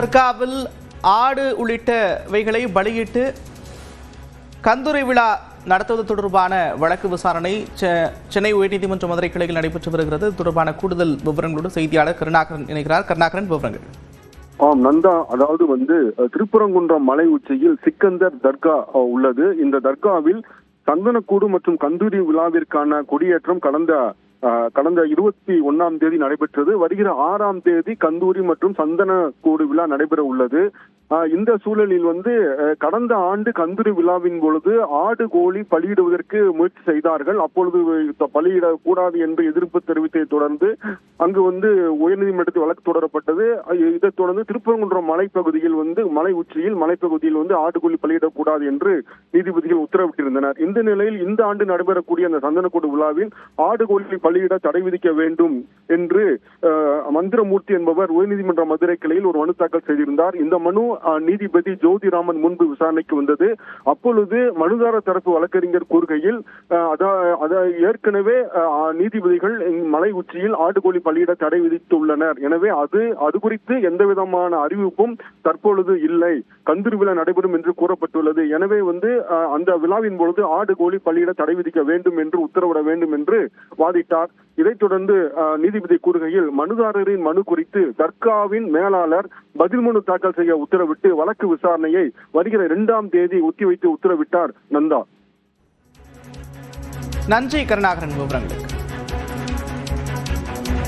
தர்காவில் ஆடு உள்ளிட்டவைகளை பலியிட்டு கந்துரை விழா நடத்துவது தொடர்பான வழக்கு விசாரணை சென்னை உயர்நீதிமன்ற மதுரை கிளையில் நடைபெற்று வருகிறது. தொடர்பான கூடுதல் விவரங்களோடு செய்தியாளர் கருணாகரன் இணைகிறார். கருணாகரன், விவரங்கள். நந்தா, அதாவது திருப்பரங்குன்றம் மலை உச்சியில் சிக்கந்தர் தர்கா உள்ளது. இந்த தர்காவில் சந்தனக்கூடு மற்றும் கந்தூரி விழாவிற்கான கொடியேற்றம் கடந்த 21ஆம் தேதி நடைபெற்றது. வருகிற 6ஆம் தேதி கந்தூரி மற்றும் சந்தனக்கூடு விழா நடைபெற உள்ளது. இந்த சூழலில் கடந்த ஆண்டு கந்தூரி விழாவின் பொழுது ஆடு கோழி பலியிடுவதற்கு முயற்சி செய்தார்கள். அப்பொழுது பலியிடக்கூடாது என்று எதிர்ப்பு தெரிவித்ததை தொடர்ந்து அங்கு உயர்நீதிமன்றத்தில் வழக்கு தொடரப்பட்டது. இதைத் தொடர்ந்து திருப்பரங்குன்றம் மலைப்பகுதியில் மலை உச்சியில் மலைப்பகுதியில் ஆடு கோழி பலியிடக்கூடாது என்று நீதிபதிகள் உத்தரவிட்டிருந்தனர். இந்த நிலையில் இந்த ஆண்டு நடைபெறக்கூடிய அந்த சந்தனக்கூடு விழாவில் ஆடு கோழி பலியிட தடை விதிக்க வேண்டும் என்று மந்திரமூர்த்தி என்பவர் உயர்நீதிமன்ற மதுரை கிளையில் ஒரு மனு தாக்கல் செய்திருந்தார். இந்த மனு நீதிபதி ஜோதிராமன் முன்பு விசாரணைக்கு வந்தது. அப்பொழுது மனுதாரர் தரப்பு வழக்கறிஞர் கூறுகையில் ஏற்கனவே நீதிபதிகள் மலை உச்சியில் ஆடுகோழி பலியிட தடை விதித்துள்ளனர். எனவே அது குறித்து எந்த விதமான அறிவிப்பும் தற்பொழுது இல்லை. கந்தூரி விழா நடைபெறும் என்று கூறப்பட்டுள்ளது. எனவே அந்த விழாவின் பொழுது ஆடுகோழி பலியிட தடை விதிக்க வேண்டும் என்று உத்தரவிட வேண்டும் என்று வாதிட்டார். இதைத் தொடர்ந்து நீதிபதி கூறுகையில் மனுதாரரின் மனு குறித்து தர்காவின் மேலாளர் பதில் மனு தாக்கல் செய்ய உத்தரவிட்டு வழக்கு விசாரணையை வருகிற 2ஆம் தேதி ஒத்திவைத்து உத்தரவிட்டார். நந்தா, நன்றி கருணாகரன், விவரங்கள்.